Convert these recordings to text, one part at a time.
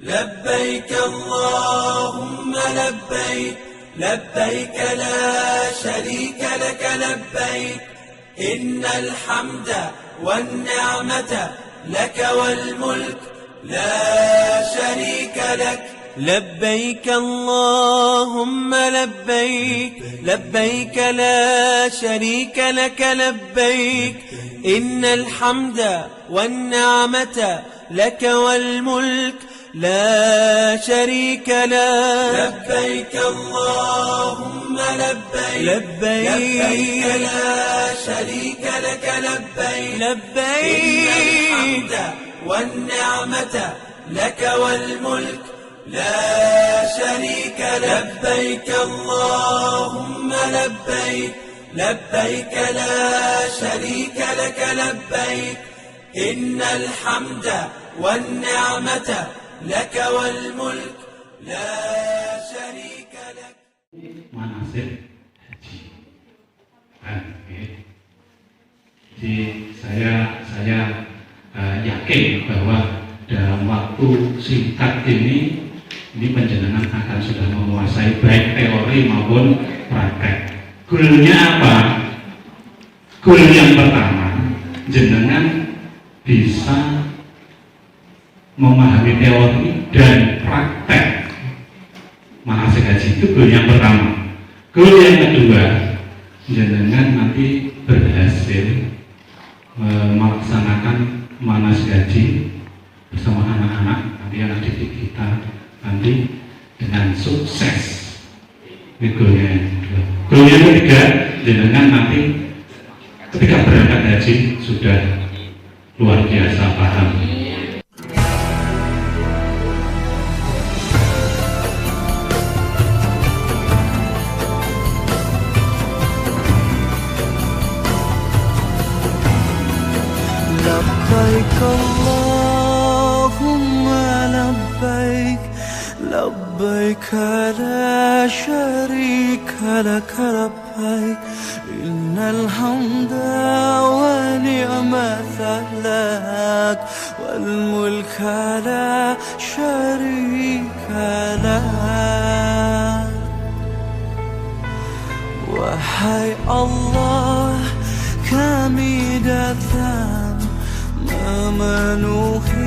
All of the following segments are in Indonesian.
لبيك اللهم لبيك لبيك لا شريك لك لبيك إن الحمد والنعمة لك والملك لا شريك لك لبيك اللهم لبيك لبيك لا شريك لك لبيك إن الحمد والنعمة لك والملك لا شريك لك لبيك اللهم لبيك لبيك لا شريك لك لبيك لبيك إن الحمد والنعمة لك والملك لا شريك لبيك اللهم لبيك لبيك لا شريك لك لبيك إن الحمد والنعمة لك والملك لا شريك لك. Manasik haji. Jadi saya yakin bahwa dalam waktu singkat ini penjenengan akan sudah menguasai baik teori maupun praktek. Goalnya apa? Goal yang pertama, jenengan bisa memahami teori dan praktek manasik haji. Itu goal yang pertama. Goal yang kedua, jenengan nanti berhasil melaksanakan manasik haji bersama anak-anak, nanti anak didik kita nanti dengan sukses. Ini goalnya yang kedua. Goal yang ketiga, jenengan nanti ketika berangkat haji sudah luar biasa paham. لبيك اللهم لبيك لبيك لا شريك لك لبيك إن الحمد والنعمة لك والملك لا شريك لك. Wahai Allah, kami datang memenuhi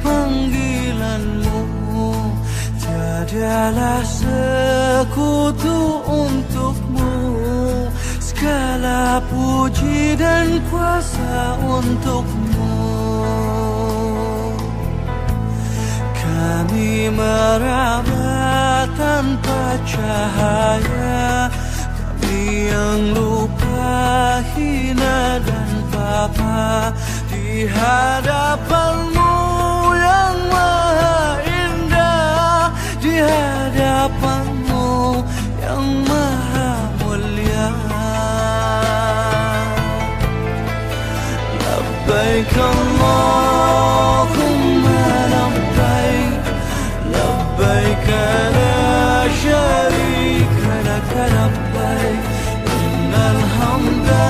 panggilanmu, tiadalah sekutu untukmu, segala puji dan kuasa untukmu. Kami meraba tanpa cahaya, kami yang lupa, hina dan papa di hadapanmu yang maha indah, di hadapanmu yang maha mulia. Labbaik Allahumma labbaik labbaik la syarika laka labbaik innal hamda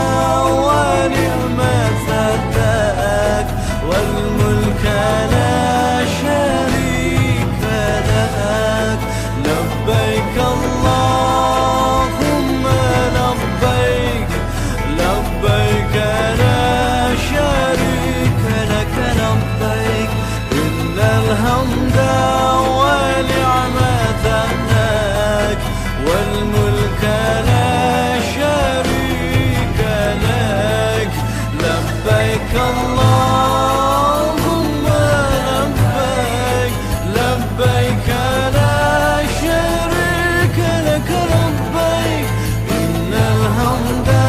wa ni'mata lak wal mulka la syarika lak. Labbaik Allahumma labbaik labbaik la syarika laka labbaik innal hamda wa ni'mata lak wal mulka la syarika lak. Labbaik Allahumma labbaik labbaik la syarika lak labbaik innal hamda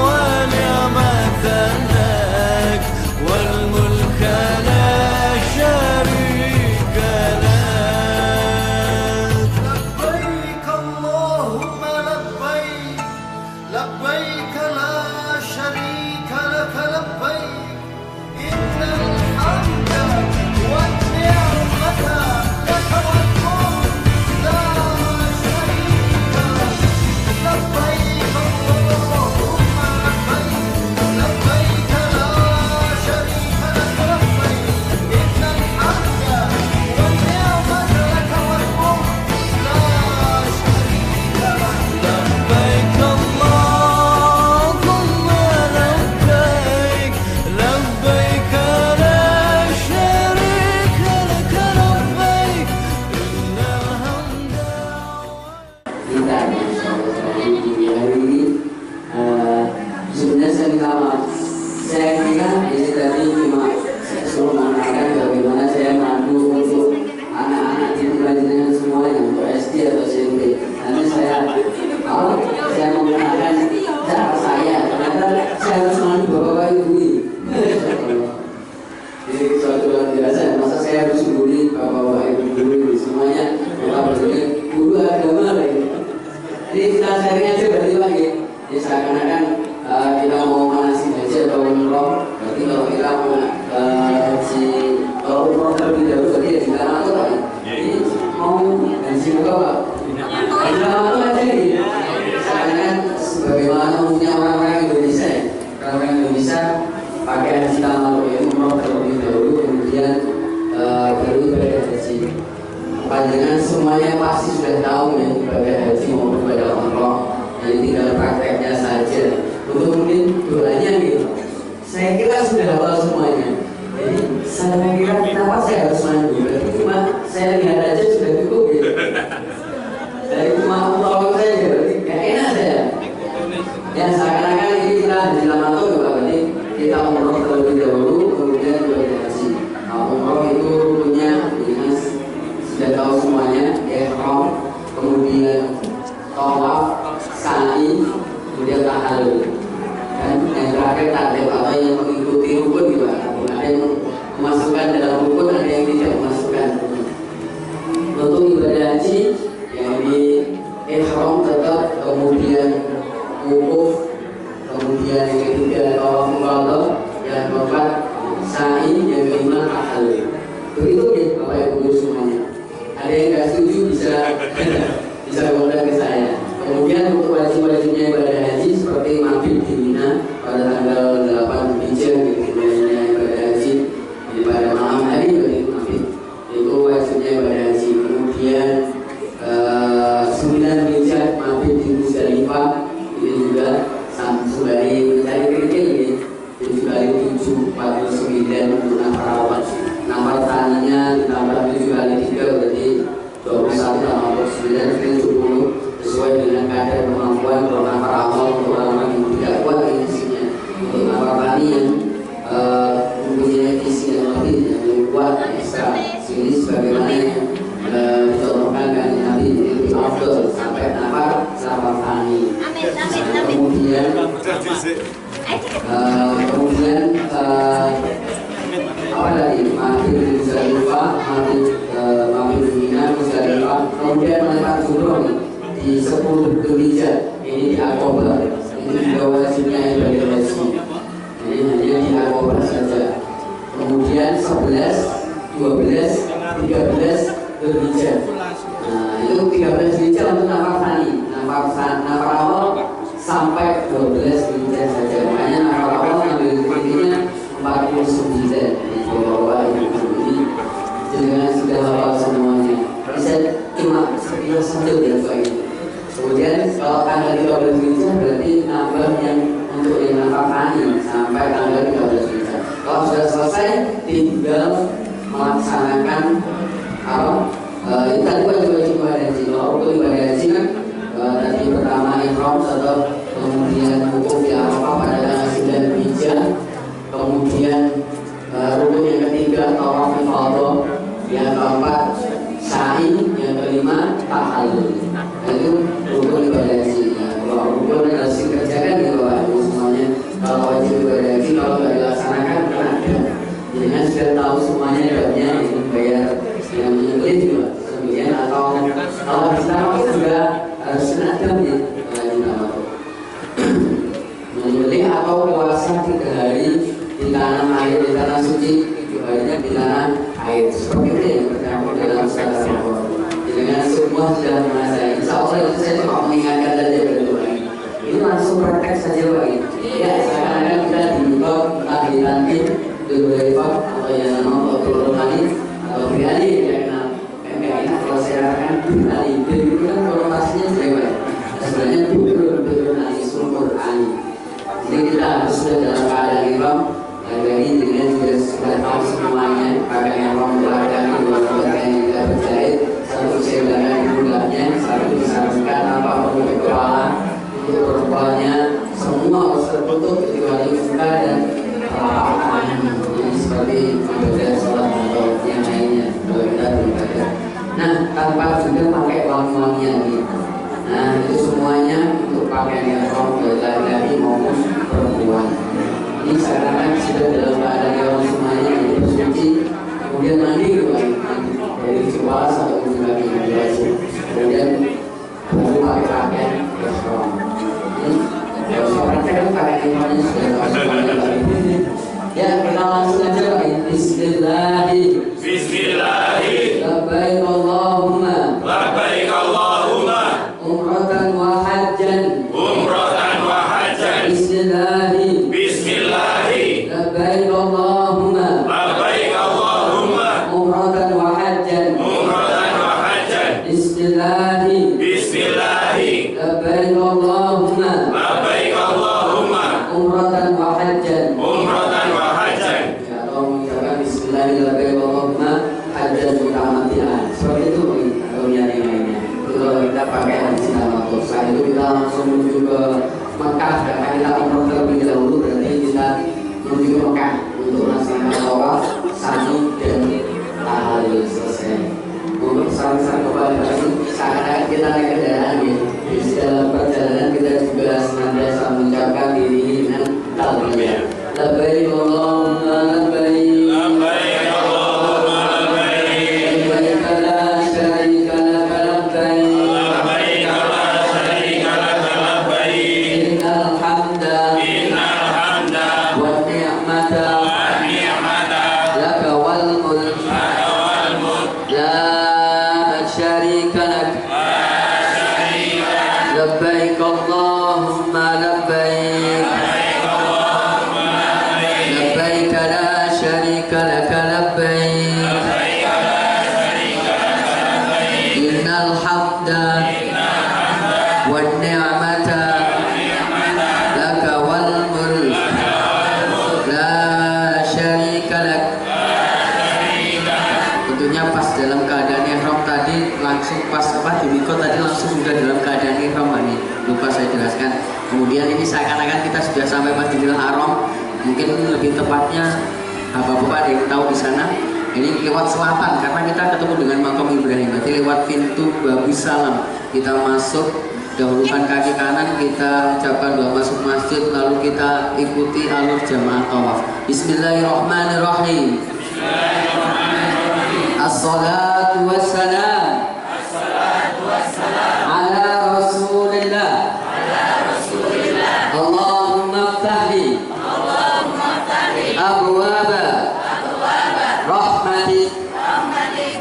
wa ni'mata lak wal mulka la syarika lak. Labbaik Allahumma bapak-bapak, ibu-ibu semuanya, guru agama lagi. Jadi kita sharing aja berarti lagi. Jadi seakan-akan kita mau manasik haji atau umroh. Berarti kalau kita kalau umroh terlebih dahulu berarti ya kita atur lagi. Ini mau haji muka pak? Kita atur aja nih. Seakan-akan sebagaimana umumnya orang-orang Indonesia ya. Orang-orang Indonesia pakai haji tamattu ya, umroh terlebih dahulu, kemudian baru ibadah haji. Panjangan semuanya pasti sudah tahu ya ibadah haji maupun ibadah umroh. Jadi tinggal prakteknya saja. Untuk mungkin doanya gitu. Saya kira sudah hafal semuanya. Jadi saya kira kenapa saya harus mandu? Berarti cuma saya lihat aja sudah cukup gitu. Dari cuma umroh saja berarti gak enak saya. Ya seakan-akan ini kita haji tamattu juga berarti kita umroh terlebih dahulu kemudian ibadah haji. Nah, umroh itu punya jenis sudah tahu semuanya, ihram, kemudian tawaf, sa'i, kemudian tahallul. Dan yang terakhir takbir atau yang mengikuti rukun juga. Ada yang memasukkan dalam rukun, ada yang tidak memasukkan. Untuk ibadah haji yang di ihram tetap, kemudian wukuf, kemudian yang ketiga tawaf muqaddah, yang keempat sa'i, yang kelima tahallul. Begitu ya Bapak Ibu semuanya. Ada yang nggak setuju bisa kontak ke saya. Kemudian untuk wajib-wajibnya ibadah haji seperti mabit di Mina pada tanggal 8 Hijrah dimulainya ibadah haji. Jadi pada malam hari begitu mabit itu wajibnya ibadah haji. Kemudian 9 Hijrah mabit di Musdalifah itu juga sembari mencari kerikil ini 7 kali 7 49 untuk nafar nafar taninya ditambah 7 kali 3 berarti 21 tambah 9 itu 70 sesuai dengan kadar kemampuan. Kalau nafar awal untuk orang-orang yang tidak kuat isinya, untuk nafar tani yang mempunyai isi yang lebih kuat ekstra ini sebagaimana yang dicontohkan kan Nabi lebih afdol sampai nafar tani. Kemudian apa lagi? Mabit di Musdalifah, mabit di Mina, Musdalifah, kemudian melempar jumroh di 10 Dzulhijjah ini di Aqabah. Ini juga wajibnya ibadah haji. Ini hanya di Aqabah saja. Kemudian 11, 12, 13 Dzulhijjah. Nah, itu 13 Dzulhijjah untuk nafar tani, nafar awal sampai 12 Dzulhijjah saja. Makanya nafar awal ngambil intinya 49 di bawah ini dengan sudah hafal semuanya. Bisa cuma sekilas satu ya soal ini. Kemudian kalau tanggal 13 Dzulhijjah berarti nambah yang untuk yang nafar tani sampai tanggal 13 Dzulhijjah. Kalau sudah selesai tinggal melaksanakan apa? Itu tadi wajib ibadah haji. Kalau untuk ibadah haji kan tadi pertama ihram atau kemudian wukuf di Arafah pada tanggal 9 Dzulhijjah. Kemudian rukun yang ketiga tawaf ifadah, yang keempat sa'i, yang kelima tahallul. Nah, itu rukun ibadah haji. Kalau rukun yang harus dikerjakan gitu Pak Ibu semuanya. Kalau wajib ibadah haji kalau nggak dilaksanakan ada. Jadi kan sudah tahu semuanya babnya itu bayar yang menyembelih juga kemudian atau kalau Islam juga harus senada ya menyembelih atau puasa 3 hari di tanah air, di tanah suci 7 harinya di tanah air. Seperti itu yang tercampur dalam secara rokok. Dengan semua sudah menguasai. Insya Allah itu saya cuma mengingatkan saja berdua. Ini langsung praktek saja Pak. Ya seakan-akan kita diminta entah dilantik Dzulhijjah atau yang nama Abdul Rahmani atau Biali yang enggak enak kalau saya katakan Biali. Itu kan konotasinya jelek. Sebenarnya Abdul Rahmani Sulmur Ali. Jadi kita harus sudah dalam keadaan ihram. Lagi dengan sudah tahu semuanya pakaian ihram belakang dua pakaian yang tidak berjahit, satu sebelah di punggungnya, satu disambungkan apa perlu kepala untuk perempuannya semua harus tertutup kecuali muka dan jadi seperti ibadah sholat atau yang lainnya kalau kita beribadah. Nah tanpa juga pakai wangi-wangian gitu. Nah itu semuanya untuk pakaian ihram laki-laki maupun perempuan. Ini seakan-akan sudah dalam keadaan ihram semuanya yang bersuci, kemudian mandi gitu kan. kepala sampai ujung kaki kemudian baru pakai pakaian ihram. Kalau seorang kan pakai ihramnya sudah ya, kita langsung aja Pak. Bismillahi. Bismillahi. Labbaik Allahumma. Labbaik Allahumma. Umratan wa hajjan. Umratan wa hajjan. Bismillahi. Bismillahi. Labbaik Allahumma. Labbaik Allahumma. Umratan wa hajjan. Umratan wa hajjan. Bismillahi. Bismillahi. Labbaik Allahumma. Labbaik Allahumma. Umratan wa hajjan. Umratan wa hajjan. Ya, tolong mengucapkan Bismillahirrahmanirrahim hajjan mutamatian. Seperti itu kalau yang lainnya. Kalau kita pakai hadis nama setelah itu kita langsung menuju ke Mekah karena kita umroh terlebih dahulu, berarti kita menuju ke Mekah untuk melaksanakan tawaf, sa'i dan tahlil selesai. Untuk saling-saling kembali lagi seakan-akan kita naik kendaraan ya. Di dalam perjalanan kita juga senantiasa mengucapkan diri dengan talbiyah. Labbaik Allahumma labbaik. Labbaik Allahumma labbaik. Labbaik la syarika laka labbaik. Labbaik la syarika laka labbaik. Innal hamda Innal hamda wan ni'mata wan ni'mata laka wal mulk laka wal mulk la syarika lak. la syarika lak. Labbaik Allahumma labbaik. Labbaik la syarika laka labbaik. Labbaik la syarika laka labbaik. Innal hamda wan ni'mata laka wal mulk la syarika lak. Tentunya pas dalam keadaan ihram tadi langsung pas apa di mikot tadi langsung sudah dalam keadaan ihram ini lupa saya jelaskan. Kemudian ini seakan-akan kita sudah sampai Masjidil Haram. Mungkin lebih tepatnya bapak-bapak ada yang tahu di sana. Ini lewat selatan karena kita ketemu dengan makam Ibrahim. Berarti lewat pintu Babus Salam kita masuk, dahulukan kaki kanan, kita ucapkan doa masuk masjid, lalu kita ikuti alur jamaah tawaf. Bismillahirrahmanirrahim. Assalatu wassalam ala Rasulillah. Allahumma ftahli abwaba rahmatik.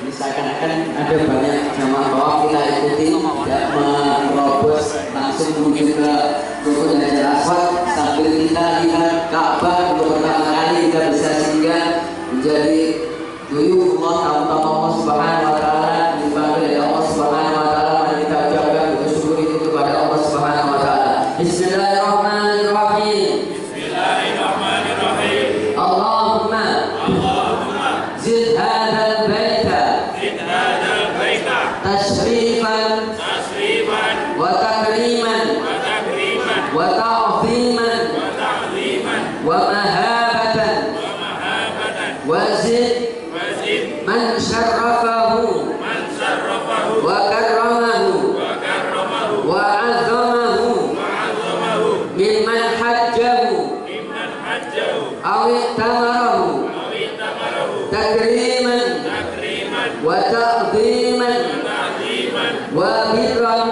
Misalkan ada banyak jamaah tawaf kita ikuti, tidak merobos langsung menuju ke rukun Hajar Aswad sambil kita lihat Ka'bah untuk pertama kali kita bisa singgah menjadi duyufullah tamu Allah Subhanahu wa taala, dipanggil oleh Allah Subhanahu wa taala, dan kita ucapkan bersyukur itu kepada Allah Subhanahu wa taala. Bismillahirrahmanirrahim. Bismillahirrahmanirrahim. Allahumma zid hadzal baita tashrifan wa takriman wa ta'ziman wa mahabatan wa zid man syarrafahu wa karramahu wa azamahu mimman hajjahu aw tamarahu takriman wa ta'ziman wa birran.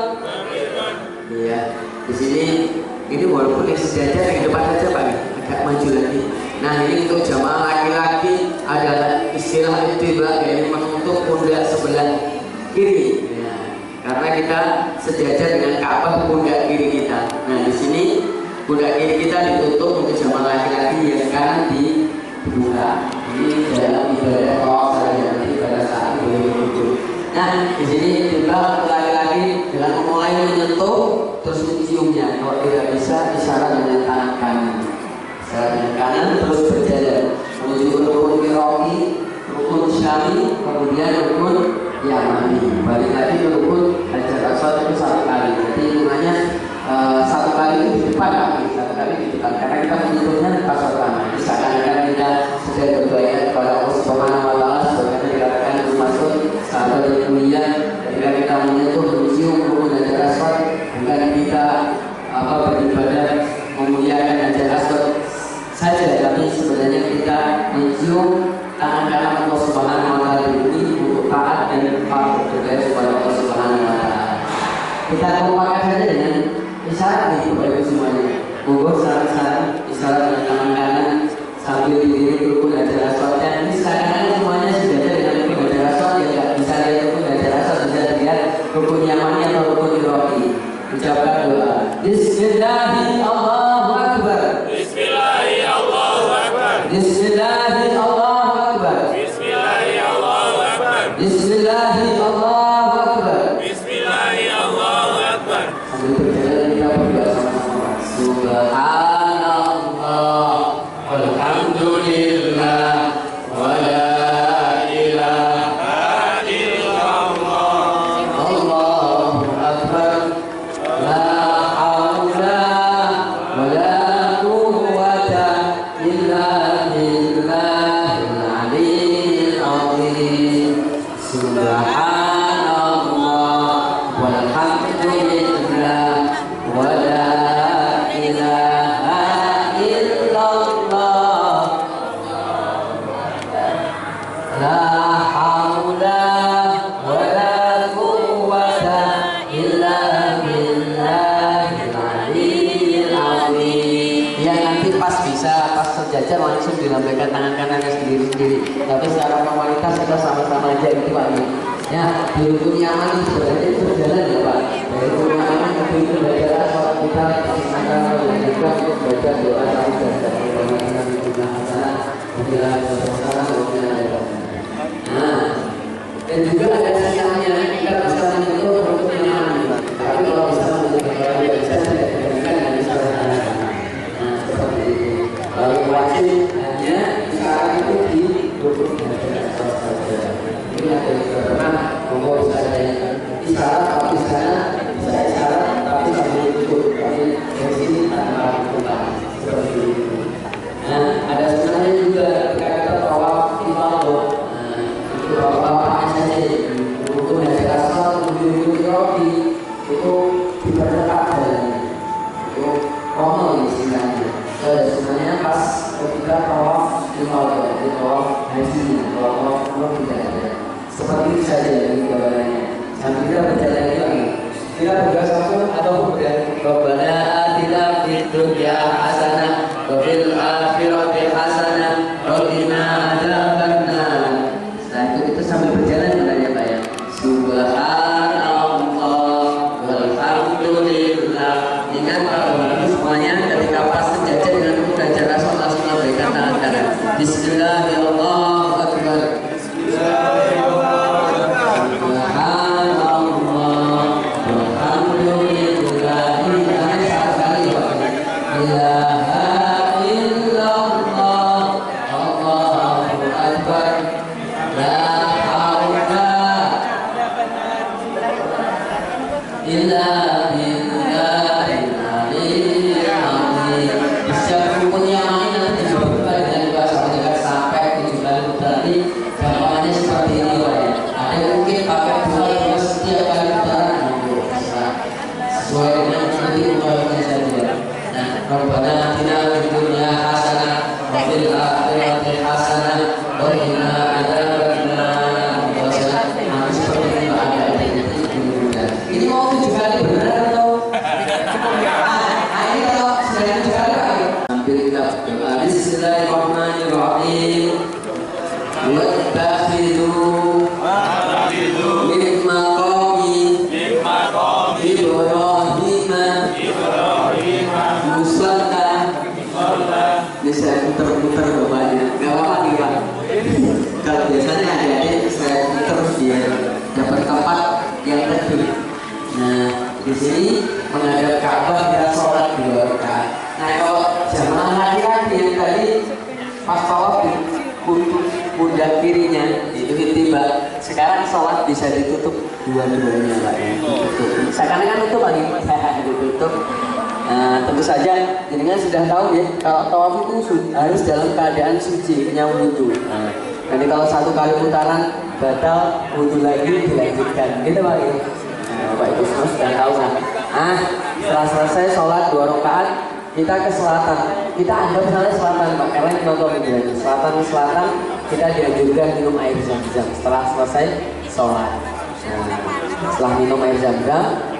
Ya, di sini ini walaupun sejajar yang depan saja Pak, agak maju lagi. Nah ini untuk jamaah laki-laki adalah istilah ittiba, yaitu menutup pundak sebelah kiri. Ya, karena kita sejajar dengan Ka'bah pundak kiri kita. Nah di sini pundak kiri kita ditutup untuk jamaah laki-laki, yang kanan dibuka. Ini dalam ibadah tawaf saja, nanti pada saat boleh duduk. Nah di sini juga untuk laki-laki dengan mulai menyentuh terus menciumnya. Kalau tidak bisa isyarat dengan tangan kanan. Isyarat dengan kanan terus berjalan menuju rukun Iraqi, rukun Syami, kemudian rukun Yamani. Balik lagi ke rukun Hajar Aswad itu satu kali. Jadi hitungannya satu kali itu di depan kaki, satu kali di depan. Karena kita menyentuhnya pas pertama. Misalkan kita sudah berdoa kepada Allah Subhanahu wa taala sebagaimana dikatakan itu masuk sahabat yang mulia, ketika kita menyentuh mencium rukun Hajar Aswad, bukan kita beribadah memuliakan Hajar Aswad saja, tapi sebenarnya kita mencium tangan kanan Allah Subhanahu wa taala ini untuk taat dan patuh kepada Allah Subhanahu wa Ta'ala. Kita kompakan saja dengan isyarat nih Bapak Ibu semuanya. Monggo saran-saran isyarat dengan tangan kanan sambil diri rukun hajar aswadnya. Ini sekarang semuanya sudah ada dengan rukun hajar aswad, ya nggak bisa lihat rukun hajar aswad, bisa lihat rukun yamani atau rukun irofi. Ucapkan doa. Bismillahi Allahu Akbar. Bismillahi Allahu Akbar. Bismillahi Allahu Akbar. Bismillahi Allahu Akbar. Bismillahi Allahu Akbar. Bismillahi Allahu Akbar. Sambil berjalan kita berdoa sama-sama. Subhanallah, walhamdulillah, wa la ilaha illallah, Allahu Akbar, la haula wa la quwwata illa billahil aliyyil azim. Subhanallah, walhamdulillah, wa la ilaha illallah, la haula wa la quwwata illa billahil aliyyil azim. Ya nanti pas bisa, pas sejajar langsung dilambaikan tangan kanannya sendiri-sendiri. Tapi secara formalitas kita sama-sama aja itu Pak. Ya, di rukun nyaman sebenarnya itu berjalan ya Pak. Dari rukun nyaman ke itu belajar sholat kita akan melanjutkan untuk baca doa tadi dan bagaimana jumlah hasanah, bila salah Nah, dan juga ada sisanya kita bisa menyentuh rukun nyaman. Tapi kalau bisa menyentuh kalau tidak bisa tidak diberikan dari sholat. Nah, seperti itu. Lalu wajib hanya sekarang itu di rukun nyaman saja. Ini ada beberapa monggo bisa ada isyarat tapi sana bisa isyarat tapi sambil ikut tapi dari sini tanpa lupa seperti itu. Nah ada sebenarnya juga kita tawaf ifadah. Nah itu bapak saja rukun hajar aswad menuju Irofi itu diperdekat jalannya itu romal istilahnya. Sebenarnya pas ketika tawaf ifadah itu tawaf haji tawaf tidak ada. Seperti itu saja dari gambarannya. Sambil kita berjalan lagi. Kita berdoa satu atau kemudian Rabbana atina fid dunya hasanah wa fil akhirati hasanah wa qina adzabannar. Setelah itu kita sambil berjalan bertanya Pak ya. Subhanallah walhamdulillah. Ingat Pak semuanya ketika pas sejajar dengan rukun hajar aswad langsung lambaikan tangan kanan. Bismillahirrahmanirrahim. Rabbana atina fid dunya hasanah wa fil akhirati hasanah wa qina adzabannar. Seperti itu ada ini mau 7 kali benar atau? Ini kalau sudah 7 kali sambil kita berdoa. Bismillahirrahmanirrahim. Wattakhidhu min maqami Ibrahim musalla. Bisa putar-putar bapaknya, gak apa-apa nih Pak. Kalau biasanya adik-adik saya putar biar dapat tempat yang teduh. Nah di sini menghadap Ka'bah kita sholat 2 rakaat. Nah kalau jamaah laki-laki yang tadi pas tawaf di pundak kirinya itu tiba, sekarang sholat bisa ditutup dua-duanya Pak ya. Ditutup. Sekarang kan itu Pak ditutup. Tentu saja jenengan sudah tahu ya kalau tawaf itu harus dalam keadaan suci punya wudhu. Nanti kalau 1 kali putaran batal, wudhu lagi dilanjutkan gitu Pak ya. Bapak Ibu semua sudah tahu kan. Setelah selesai sholat 2 rakaat kita ke selatan. Kita anggap misalnya selatan Pak, karena contoh begini selatan kita dianjurkan minum air zam-zam. Setelah selesai sholat. Nah, setelah minum air zam-zam,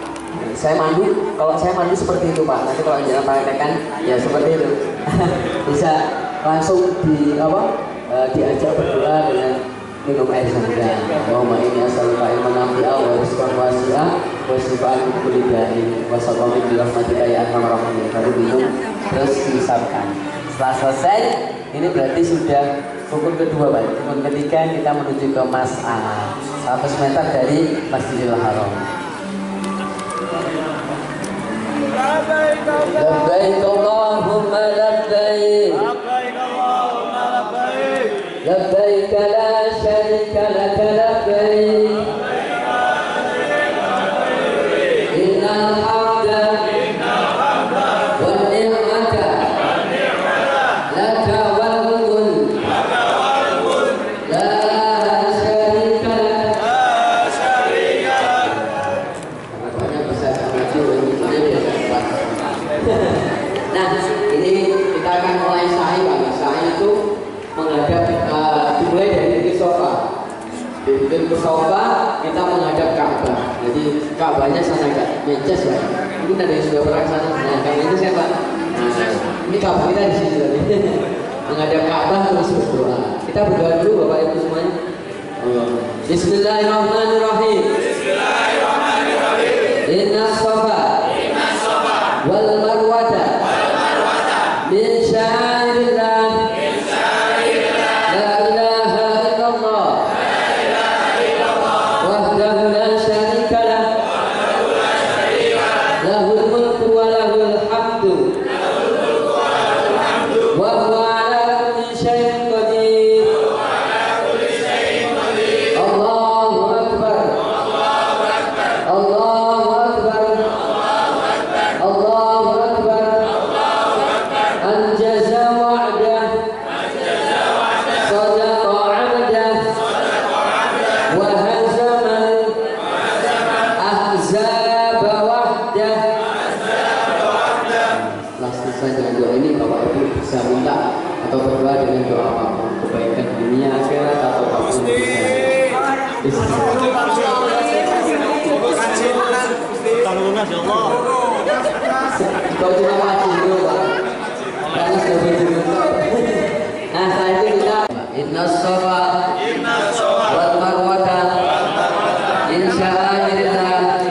saya mandu. Kalau saya mandu seperti itu Pak. Nanti kalau jangan praktekkan ya seperti itu. Bisa langsung diajak berdoa dengan minum air zam-zam. Allahumma inni as'aluka ilman nafi'a wa rizqan wasi'a wa shifaan min kulli da'in wa sallallahu bi rahmatika ya arhamar rahimin. Baru minum terus dihisabkan. Setelah selesai, ini berarti sudah rukun kedua Pak. Rukun ketiga kita menuju ke mas'ah 100 meter dari Masjidil Haram. Labbaik Allahumma labbaik. Labbaik la syarika laka labbaik. Innal hamda wan ni'mata laka wal mulk la syarika laka. Makanya bisa ngaji Nah, ini kita akan mulai sa'i Pak. Sa'i itu menghadap dimulai dari titik sofa. Di titik sofa kita menghadap Ka'bah. Jadi Ka'bahnya sana enggak mences ya. Mungkin ada yang sudah pernah ke sana. Nah, kalau itu siapa? Nah, ini Ka'bah kita di sini tadi. Menghadap Ka'bah terus berdoa. Kita berdoa dulu Bapak Ibu semuanya. Bismillahirrahmanirrahim. Bismillahirrahmanirrahim. Inna sofa wal marwata min syairillah. Kau cuma maju dulu Pak. Karena sudah berjumpa. Nah setelah itu kita Inna sofa wal marwata min syairillah.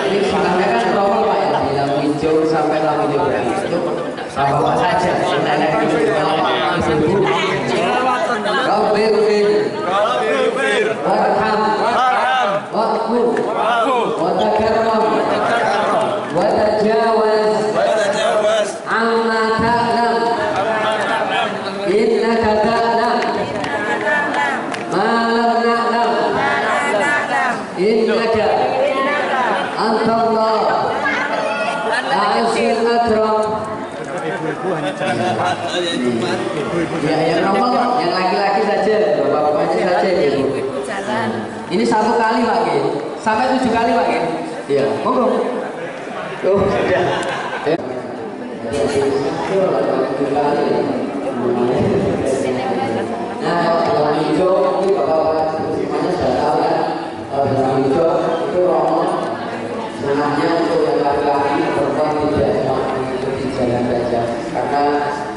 Ini sebenarnya kan nomor Pak ya. Dari lampu hijau sampai lampu hijau itu apa saja. Sebenarnya itu Rabbi warham wa'fu wa takarram wa tajawaz amma ta'lam innaka ta'lam ma lam na'lam innaka antallah al-azizul akram. Ya, yang nomor, yang laki-laki saja, bapak-bapaknya saja Ibu. Ini 1 kali Pak Ki. Sampai 7 kali Pak Ki. Iya, monggo. Oh, sudah. Nah, kalau hijau ini bapak-bapak semuanya sudah tahu ya. Kalau hijau itu romo. Senangnya untuk yang laki-laki perempuan tidak mengikuti jalan saja. Karena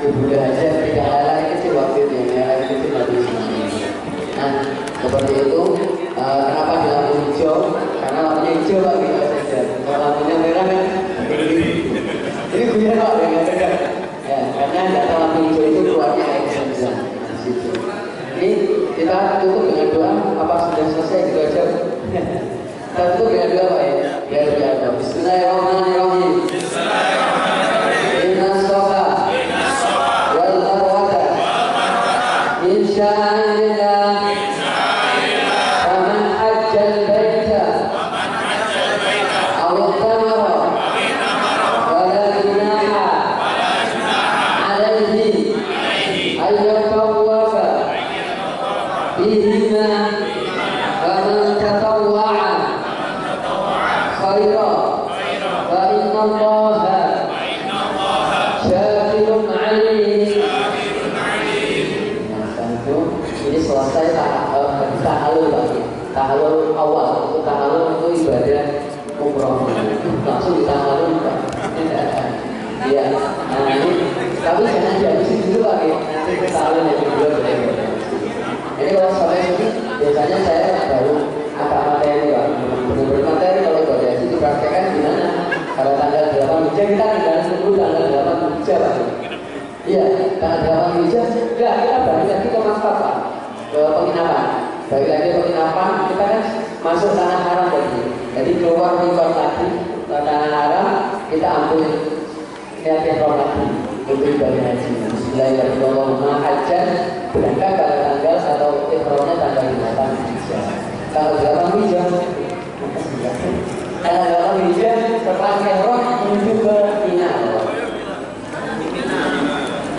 ibunda haja tidak halal kecil waktu itu yang halal kecil lagi semuanya. Nah, seperti itu. Kenapa di lampu hijau? Karena lampunya hijau Pak kita saja. Kalau lampunya merah kan ini punya Pak ya, karena data lampu hijau itu keluarnya air zam-zam di situ. Ini kita tutup dengan doa. Apa sudah selesai gitu aja? Kita tutup dengan doa Pak ya. Ya sudah ada. Bismillahirrahmanirrahim. Inna sofa wal marwata min syairillah. فمن تطوع خيرا فإن awal. Untuk tahalul itu ibadah umroh. Langsung di tahalul enggak. Tidak ada. Iya. Nah, ini tapi jangan dihabisin dulu lagi. Nanti tahalul yang kedua boleh. Ini kalau sampai sini biasanya saya baru agak materi Pak. Benar-benar materi kalau ibadah haji dipraktekkan gimana? Kalau tanggal 8 Hijjah kita tinggal tunggu tanggal 8 Hijjah Pak. Iya, tanggal 8 Hijjah enggak, kita balik lagi ke Makkah Pak, ke penginapan. Balik lagi ke penginapan, kita kan masuk tanah haram tadi. Jadi keluar mikot lagi ke tanah haram, kita ambil niat ihram lagi untuk ibadah haji. Bismillahirrahmanirrahim. Hajjan berangkat pada tanggal atau ihramnya tanggal 8 Hijjah. Tanggal 8 Hijjah. Tanggal 8 Hijjah setelah ihram menuju ke Mina.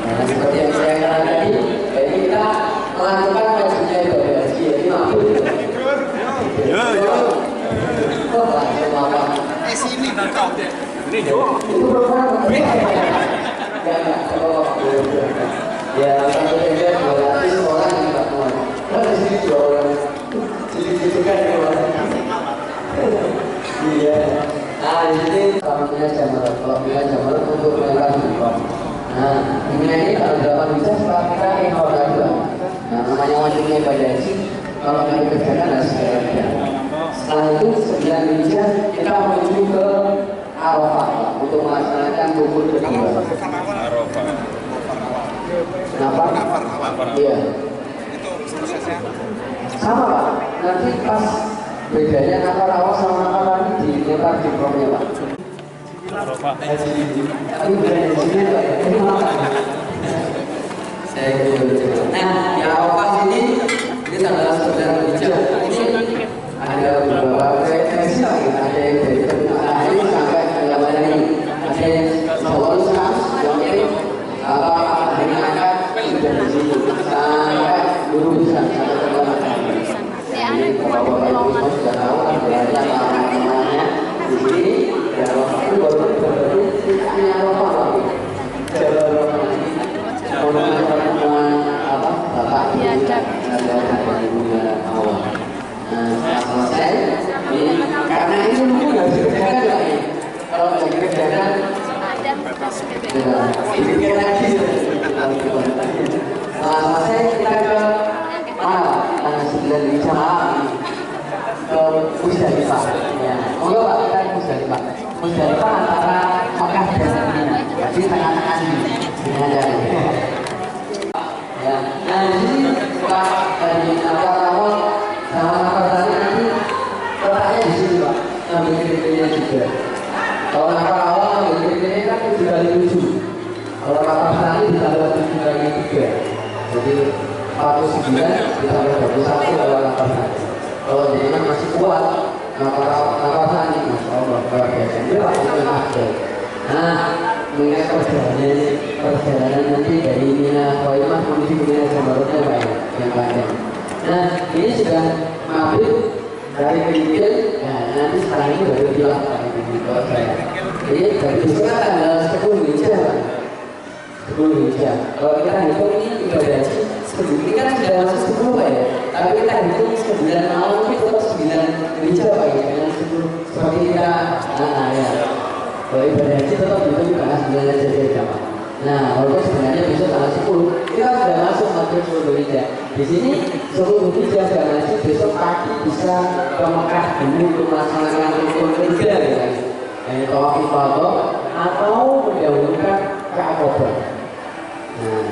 Nah, seperti yang saya katakan tadi, jadi kita melakukan wajibnya ibadah haji, jadi mampu. Sini kau deh. Ini Jo. Itu program ya, satu tenda 200 orang yang tak mau. Kan di sini 2 orang. Sedikit kan ya orang. Iya. Nah, di sini namanya jamaah. Kalau kita jamaah untuk melempar jumroh. Nah, ini kalau 8 bisa setelah kita ihram lagi. Nah, namanya wajibnya ibadah haji. Kalau kita kerjakan harus segera. Setelah itu 9 Hijjah kita menuju ke Arafah untuk melaksanakan rukun kedua. Kenapa? Iya. Itu prosesnya Sama Pak. Nanti pas bedanya nafar awal sama nafar lagi dilempar di promnya Pak. Tapi bedanya di sini Pak ya. Ini makan. Saya coba. Nah, di Arafah sini ini tanggal 9 Hijjah. Ini ada beberapa referensi lagi. Ada yang dari hari sampai yang mana ini. Ada yang Jawa yang ini hari angkat sudah di sini sampai guru bisa sampai ke mana. Jadi kalau bapak ibu semua sudah tahu kan belajar namanya di sini. Ya Arafah itu baru ini Arafah lagi. Pertemuan apa bapak ada ibu dan awal. Nah, selesai ini karena ini mungkin nggak bisa dikerjakan lagi. Kalau nggak dikerjakan pikir lagi. Setelah selesai kita ke mana? Tanggal 9 Hijjah malam ke Musdalifah. Ya, monggo Pak, kita ke Musdalifah. Musdalifah antara Makkah dan Mina. Jadi tengah-tengah ini ada. Ya, nah di sini setelah dari awal sama nafas tadi nanti letaknya di sini Pak, ambil kriteria juga. Kalau nafas awal ambil kriteria kan 7 kali 7. Kalau nafas tadi ditambah 7 kali 3. Jadi 49 ditambah 21 kalau nafas tadi. Kalau jenengan masih kuat nafas tadi, Masya Allah luar biasa. Ini waktunya akhir. Nah, mengingat perjalanan nanti dari Mina Khaimah menuju Mina Jamarutnya Pak yang panjang. Nah, ini sudah maghrib dari Kedikil. Nah, nanti sekarang ini baru bilang kalau saya. Jadi dari besok tanggal 10 Hijjah Pak. 10 Hijjah. Kalau kita hitung ini ibadah haji ini kan sudah masuk 10 Pak ya. Tapi kita hitung 9 malam itu tetap 9 Hijjah Pak ya. Dengan 10 seperti kita ya. Kalau ibadah haji tetap hitung karena 9 aja ya Pak. Nah, walaupun sebenarnya besok tanggal 10 kita sudah masuk maghrib 10 Hijjah. Di sini 10 Hijjah dan haji besok pagi bisa ke Mekah dulu untuk melaksanakan rukun ketiga ya kan. Yaitu tawaf ifadah atau mendahulukan ke Aqabah. Nah,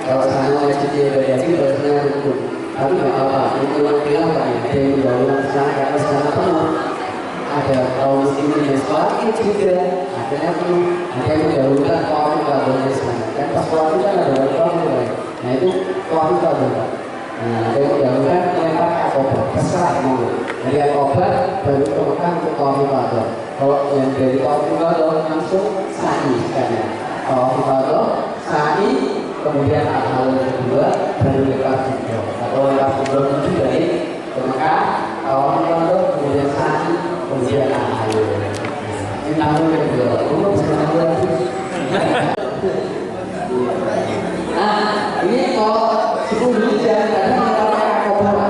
kalau sana wajibnya ibadah haji harusnya rukun. Tapi nggak apa-apa, itu yang bilang Pak ya. Ada yang mendahulukan ke sana karena sana penuh. Ada kaum muslimin yang sholat juga, akhirnya penuh. Ada yang mendahulukan tawaf ifadah di sana. Kan pas tawaf kan ada tawaf ifadah. Nah itu tawaf ifadah. Nah, ada yang mendahulukan melempar ke Aqabah, terserah mau. Dari Aqabah baru ke Mekah untuk tawaf ifadah. Kalau yang dari tawaf ifadah langsung sa'i sekalian. Tawaf ifadah, sa'i, kemudian al-halal kedua baru lempar jumroh. Atau lempar jumroh itu dari ke Mekah, tawaf ifadah, kemudian sa'i, kemudian al-halal. Ini namun kedua. Umum sekarang lagi. Nah, ini kalau 10 Hijjah karena kita pakai Aqabah.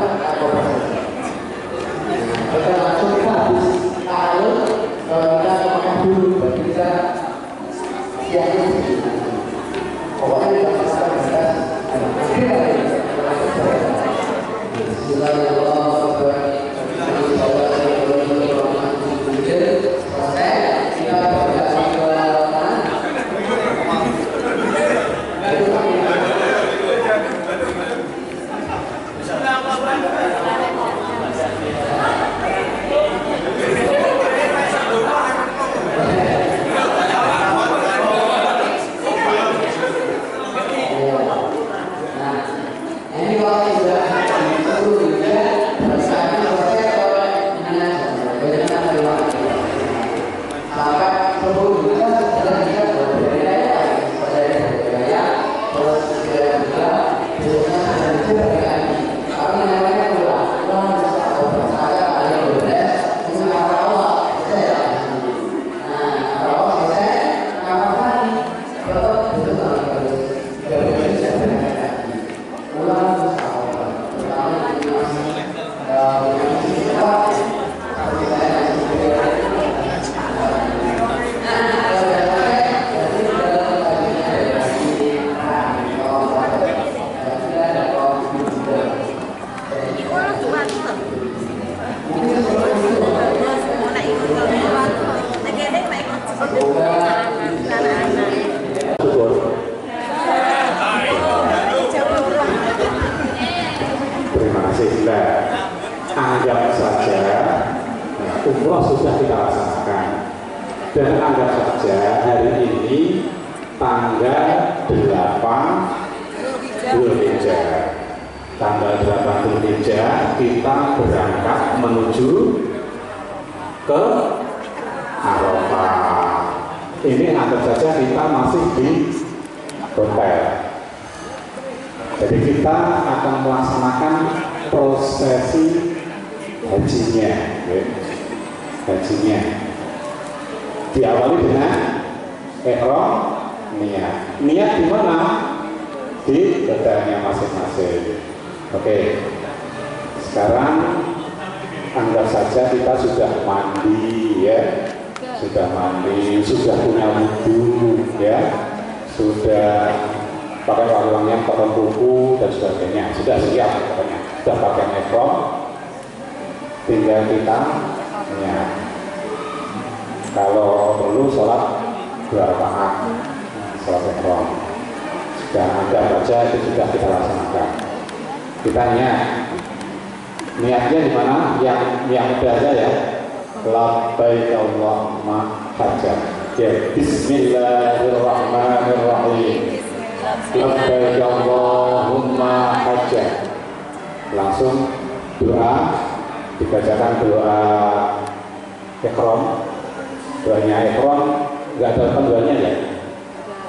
anggap saja umroh sudah kita laksanakan, dan anggap saja hari ini tanggal 8 Dzulhijjah. Tanggal 8 Dzulhijjah kita berangkat menuju ke Arafah. Ini anggap saja kita masih di hotel. Jadi kita akan melaksanakan prosesi hajinya, ya. Hajinya diawali dengan ihram, niat di mana? Di hotelnya masing-masing. Oke, sekarang anggap saja kita sudah mandi, ya, sudah mandi, sudah punya wudhu, ya, sudah pakai wangi-wangian, potong kuku dan sebagainya, sudah siap pokoknya, sudah pakai ihram, tinggal kita niat. Kalau perlu sholat 2 rakaat, sholat ihram, dan anggap saja itu sudah kita laksanakan. Kita niatnya di mana? Yang mudah aja ya. Labbaik Allahumma hajjah. Ya, Bismillahirrahmanirrahim. Labbaik Allahumma hajjah. Langsung doa, dibacakan doa ihram. Doanya ihram nggak ada panduannya ya?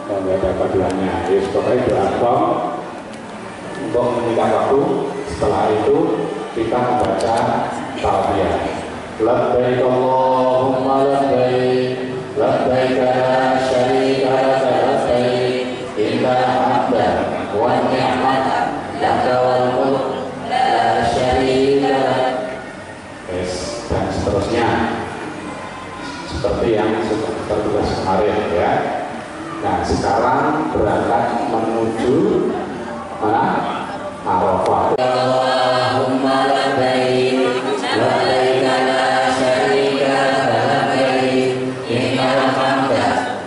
Nggak ada panduannya. Jadi pokoknya doa ihram untuk menyingkat waktu. Setelah itu kita membaca talbiyah. Labbaik Allahumma labbaik, labbaik la syarika laka labbaik, innal hamda wan ni'mata laka wal mulk la syarika lak. Dan seterusnya seperti yang sudah tertulis kemarin, ya. Nah, sekarang berangkat menuju mana? Arafah. Allahumma labbaik, labbaik la syarika laka labbaik, innal hamda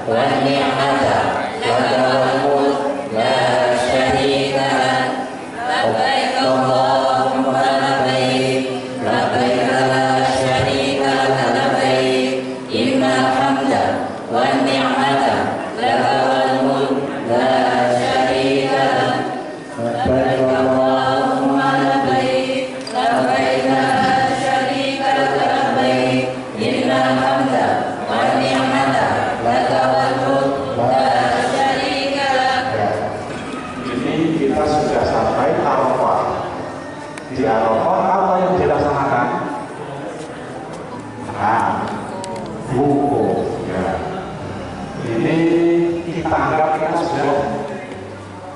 wan ni'mata laka wal mulk la syarika lak. Labbaik Allahumma labbaik, labbaik la syarika laka labbaik, innal hamda wan ni'mata laka wal mulk la syarika lak. Labbaik Allahumma labbaik, labbaik la syarika laka labbaik, innal hamda wan ni'mata laka wal mulk la syarika lak. Ini kita sudah sampai Arafah. Di Arafah apa yang dilaksanakan? Wukuf, ya. Ini kita anggap kita sudah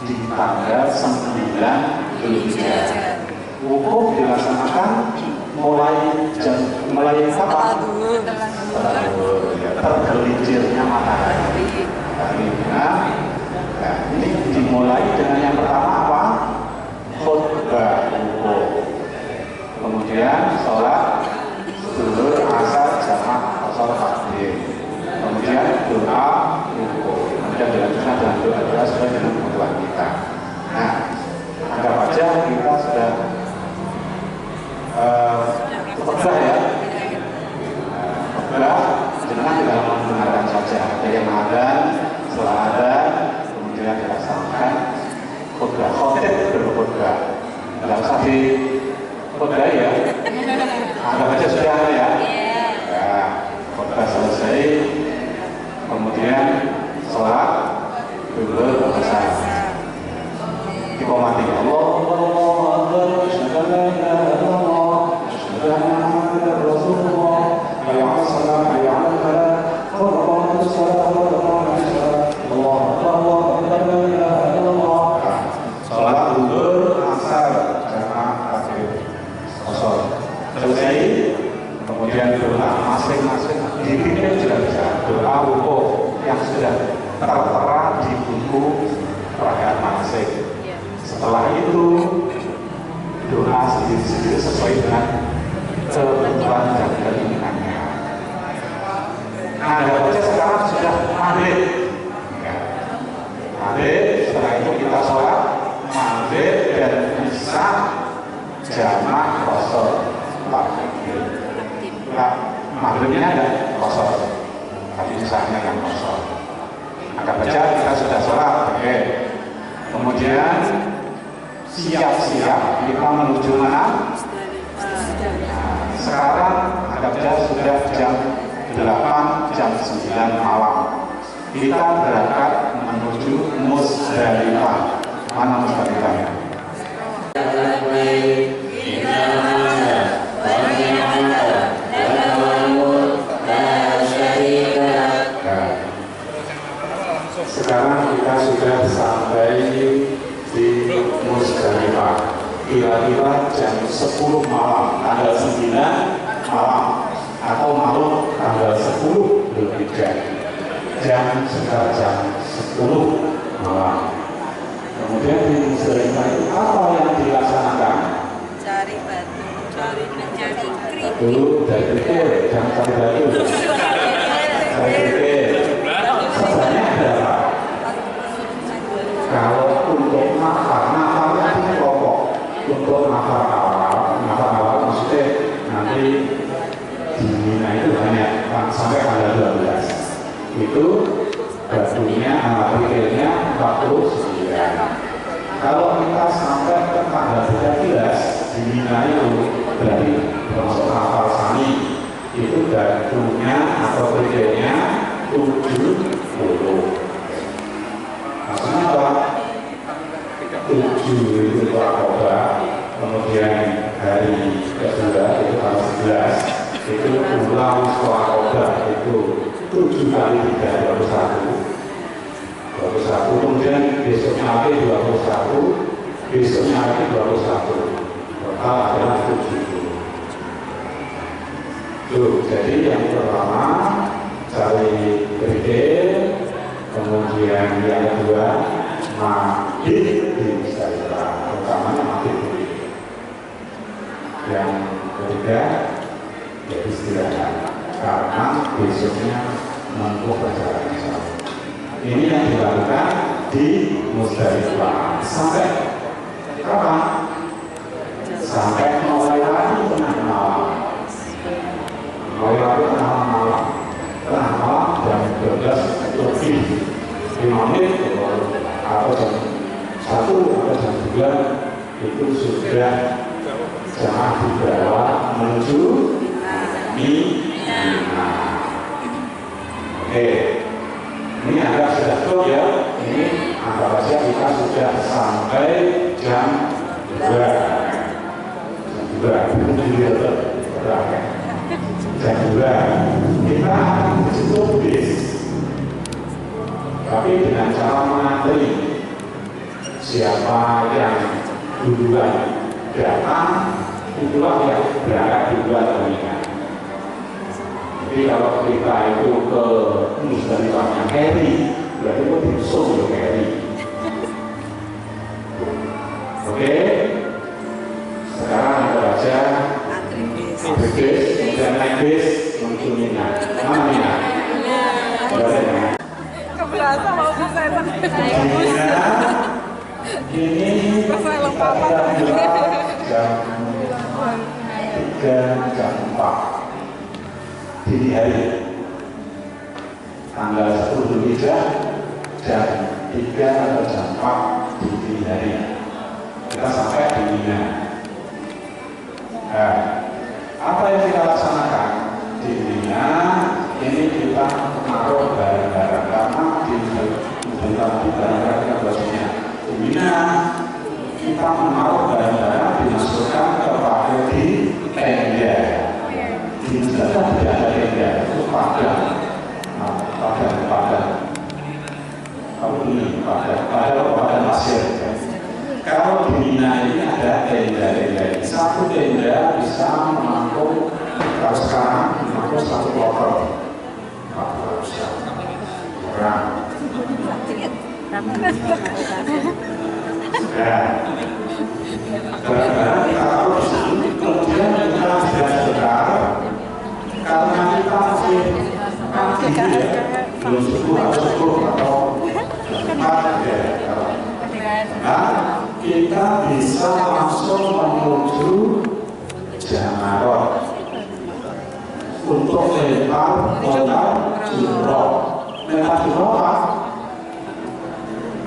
di tanggal 9 Dzulhijjah. Wukuf dilaksanakan mulai kapan? Tergelincirnya matahari. Nah, ini dimulai dengan yang pertama apa? Khutbah wukuf. Kemudian sholat zuhur, asar, jamaah, asar, takbir. Kemudian doa wukuf. Kemudian dilanjutkan dengan doa sesuai dengan kebutuhan kita. Nah, anggap aja kita sudah khutbah, ya. Khutbah jangan tinggal mendengarkan saja. Ada yang adzan, setelah adzan kemudian dilaksanakan khutbah. Khotib berkhutbah. Tidak usah di khutbah, ya. Anggap aja sudah ada, ya. Nah, khutbah selesai, kemudian sholat zuhur, asar, dikomati Allahu Akbar, asyhadu an la ilaha illallah, asyhadu anna Muhammadar Rasulullah, hayya 'alas shalah, hayya 'alal falah, qad qamatis shalah, qad qamatis shalah, Allahu Akbar, Allahu Akbar, la ilaha illallah. Sholat zuhur, asar, jamaah, takbir, asar selesai, kemudian doa masing-masing dipimpin juga bisa. Doa wukuf yang sudah tertera di buku perayaan manasik. Setelah itu doa sendiri-sendiri sesuai dengan kebutuhan dan keinginannya. Nah, anggap aja sekarang sudah maghrib. Maghrib, setelah itu kita sholat maghrib dan isya jamaah qasar. maghribnya ada kosor, tapi isanya yang kosor. Anggap aja kita sudah sholat, oke. Kemudian siap-siap kita menuju mana? Nah, sekarang anggap aja sudah jam 8, jam 9 malam. Kita berangkat menuju Musdalifah. Mana Musdalifahnya? Sekarang kita sudah sampai di Musdalifah. Kira-kira jam 10 malam, tanggal 9 malam, atau malam tanggal 10 Dzulhijjah. Sekitar jam 10 malam. Kemudian di Musdalifah itu apa yang dilaksanakan? Cari batu, mencari kerikil. Dulu dari kerikil, jangan cari batu. Cari kerikil. Sebenarnya ada apa? Kalau untuk nafar artinya kelompok. Untuk nafar awal maksudnya nanti di Mina itu hanya sampai tanggal 12. Itu batunya, kerikilnya 49. Kalau kita sampai ke tanggal 13 di Mina itu berarti termasuk nafar sani, itu batunya atau kerikilnya 70. Maksudnya apa? 7 itu Akobah, kemudian hari kedua itu tanggal 11 itu ulang Akobah itu 7 kali 3 21, kemudian besoknya lagi 21, besoknya lagi 21, total adalah 70. Jadi yang pertama cari kerikil, kemudian yang kedua maghrib di Musdalifah, utamanya maghrib. Yang ketiga ya istirahat karena besoknya menempuh perjalanan jauh. Ini yang dilakukan di Musdalifah sampai kapan? Sampai mulai lagi tengah malam. Mulai lagi tengah malam jam 12 lebih 5 menit atau jam 1 atau jam 2 itu sudah jamaah dibawa menuju Mina. Oke, ini agak sudah cukup ya. Ini anggap saja kita sudah sampai jam 2. Jam 2 kita akan cukup bis, tapi dengan cara mengantri. Siapa yang duluan datang, itulah yang berangkat duluan mengingat. Jadi kalau kita itu ke Musdalifahnya Keri, berarti itu diusung ya Keri. Oke, sekarang kita baca antri bis, kemudian naik bis menuju Mina. Mana Mina? Keberasa mau saya Ini kita jam 3, jam 4 dini hari, tanggal 10 Dzulhijjah, jam 3 atau jam 4 di dini hari kita sampai di Mina. Nah, apa yang kita laksanakan di Mina? Ini kita menaruh barang-barang karena di barang-barang kita bajunya di Mina, kita menaruh barang-barang dimasukkan ke pakai di tenda. Di Musdalifah tidak ada tenda, itu padang. Kalau ini padang pasir. Kalau di Mina ini ada tenda-tenda. Satu tenda bisa menampung, kalau sekarang menampung 1 kloter. 400 orang. Barang-barang kita taruh di sini, kemudian kita sudah sebentar, karena kita masih pagi ya, belum subuh atau 4 ya. Nah, kita bisa langsung menuju Jamarot. Untuk untuk lempar bola jumroh. Lempar jumroh apa?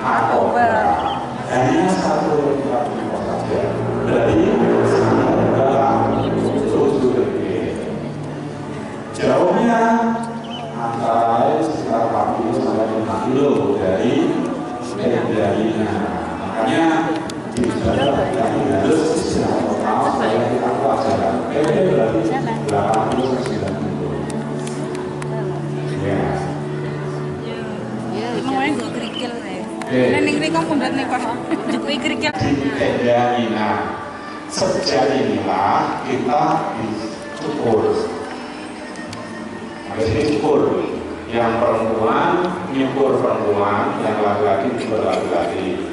Akobah. Hanya satu lempar jumroh saja. Berarti sama adalah 7 detik. Jauhnya antara sekitar 40 sampai 5 kilo dari Medalina. Makanya di sana harus istirahat total supaya kita kuat jalan. Berarti 80 ke 90. Ya. Emangnya gue kerikil ya. Nenek mereka pundat nih pak. Gue kerikil. Medalina. Sejak inilah kita dicukur. Habis ini cukur. Yang perempuan nyukur perempuan, yang laki-laki nyukur laki-laki.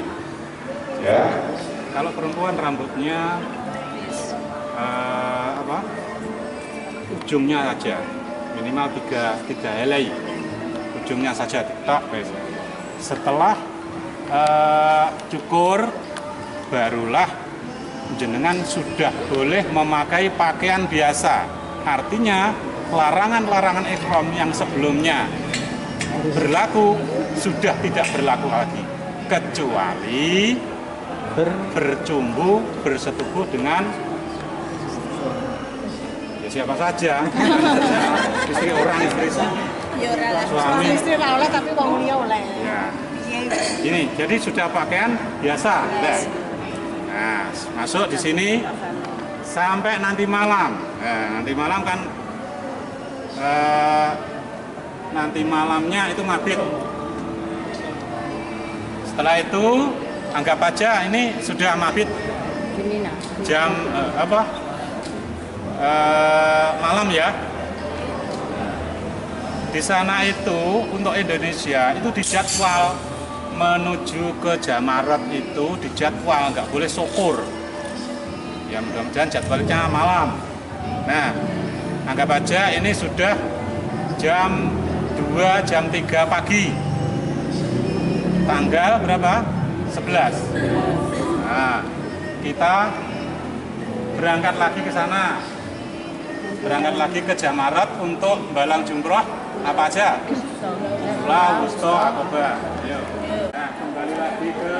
Ya. Kalau perempuan rambutnya ujungnya saja, minimal 3 helai, ujungnya saja tak. Setelah cukur, barulah jenengan sudah boleh memakai pakaian biasa. Artinya larangan-larangan ihram yang sebelumnya berlaku sudah tidak berlaku lagi, kecuali bercumbu, bersetubuh dengan ya siapa saja, istri orang, istri suami, Istri lah oleh tapi bang dia oleh. ya. Ini jadi sudah pakaian biasa. Nah, masuk di sini sampai nanti malam. Nanti malam kan nanti malamnya itu mabit. Setelah itu anggap aja ini sudah mabit jam malam ya. Di sana itu untuk Indonesia itu dijadwal menuju ke Jamarat itu dijadwal, nggak boleh syukur. Ya mudah-mudahan jadwalnya malam. Nah, anggap aja ini sudah jam 2, jam 3 pagi. Tanggal berapa? 11. Nah, kita berangkat lagi ke sana. Berangkat lagi ke Jamarat untuk balang jumroh apa aja? Ula, Wusto, Akobah. Ayo. Nah, kembali lagi ke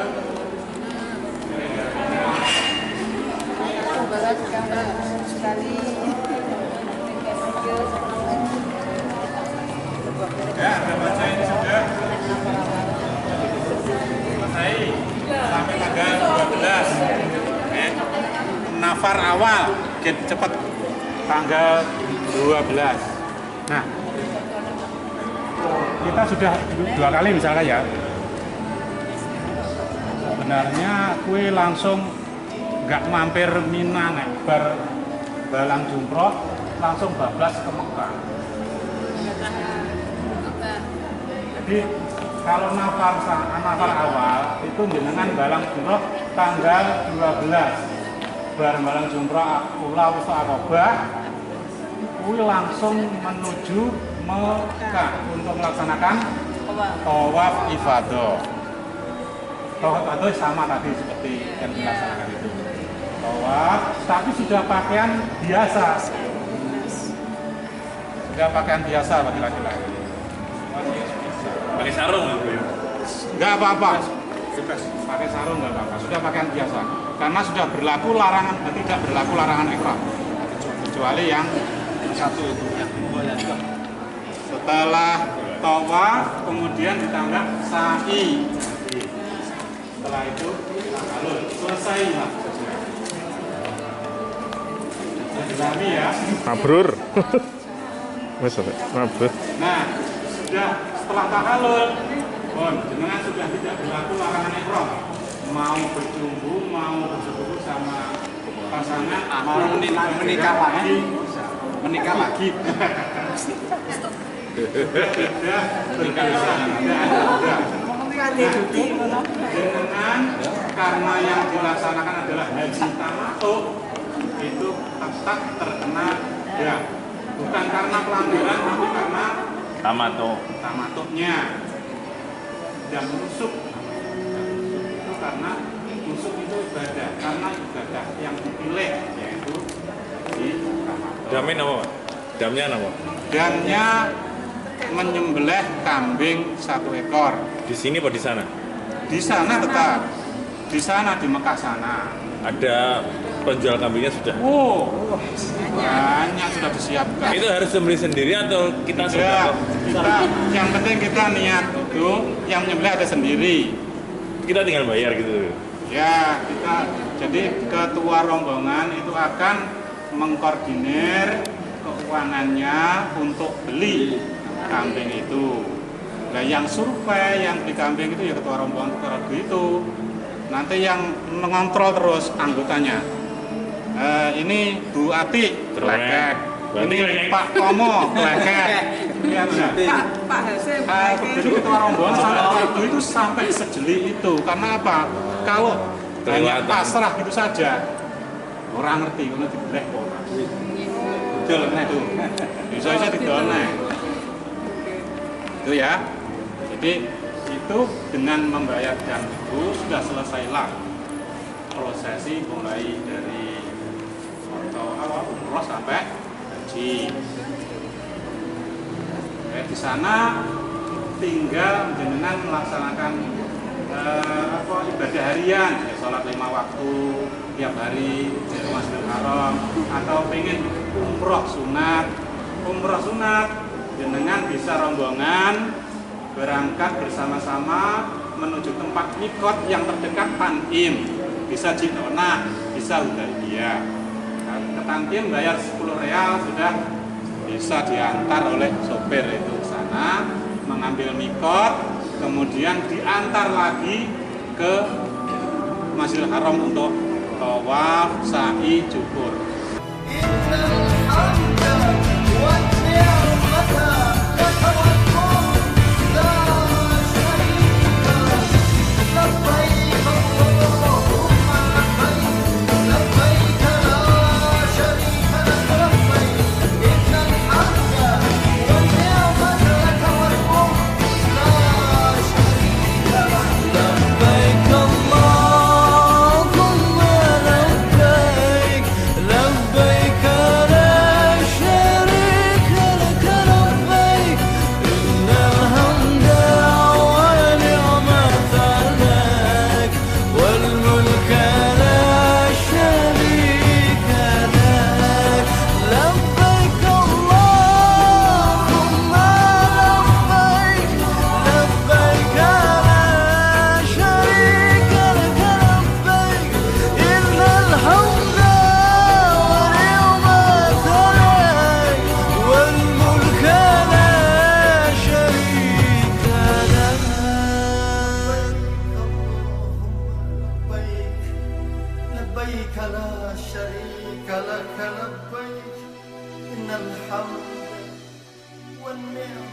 ya, anggap aja ini sudah selesai sampai tanggal 12. Nafar awal, cepat tanggal 12. Nah, kita sudah 2 kali misalnya ya. Sebenarnya kue langsung nggak mampir Mina nek bar balang jumroh langsung bablas ke Mekah. Jadi kalau nafar awal itu jenengan balang jumroh tanggal 12. Bar balang jumroh ula usul Akobah, kue langsung menuju Mekah untuk melaksanakan tawaf ifadah. Tawaf ifadah sama tadi seperti yang dilaksanakan itu. Tawaf, tapi sudah pakaian biasa. Sudah pakaian biasa bagi laki-laki. Pakai sarung nggak Bu? Enggak apa-apa. Pakai sarung enggak apa-apa. Sudah pakaian biasa. Karena sudah berlaku larangan, tidak berlaku larangan ihram. Kecuali yang satu itu. Setelah tawaf, kemudian ditambah sa'i. Setelah itu halul, selesai lah. Jadi ya. Mabrur. Wes mabrur. Nah, sudah setelah tahalul, jenengan sudah tidak berlaku larangan ihram. Mau berjumbu, mau bersetubuh sama pasangan, mau menikah lagi. Menikah lagi. Sudah berbiasa, jenengan karena yang dilaksanakan adalah haji tamattu, itu tetap terkena ya, bukan karena pelanggaran tapi karena tamattunya dan nusuk. Itu karena nusuk itu ibadah, karena ibadah yang dipilih yaitu di tamattu. Jamin apa Pak? Damnya apa? Damnya menyembelih kambing 1 ekor. Di sini apa di sana? Di sana tetap. Di sana di Mekah sana. Ada penjual kambingnya sudah. Banyak sudah disiapkan. Itu harus sembelih sendiri atau kita Tidak, sudah? yang penting kita niat itu yang menyembelih ada sendiri. Kita tinggal bayar gitu. Ya, jadi ketua rombongan itu akan mengkoordinir keuangannya untuk beli kambing itu. Nah, yang survei, yang beli kambing itu ya ketua rombongan itu. Nanti yang mengontrol terus anggotanya. Ini Bu Ati, kelekek. Ini Pak Tomo, kelekek. Ya, Pak Hasim. jadi ketua rombongan sampai waktu itu sampai sejeli itu. Karena apa? Kalau hanya pasrah gitu saja, orang ngerti, kalau dibeleh orang. Betul, nah itu. Bisa aja didoleh. Itu ya. Jadi itu dengan membayar jam itu sudah selesailah prosesi mulai dari umroh sampai haji. Di sana tinggal jenengan melaksanakan ibadah harian, ya, sholat 5 waktu tiap hari di Masjidil Haram, atau pengen umroh sunat, jenengan bisa rombongan berangkat bersama-sama menuju tempat mikot yang terdekat Tan'im, bisa Jidonah, bisa Hudaybiyah. Ke Tan'im bayar 10 real sudah bisa diantar oleh sopir itu ke sana, mengambil mikot, kemudian diantar lagi ke Masjidil Haram untuk tawaf, sa'i, cukur. لبيك لا شريك لك لبيك إن الحمد والنعمة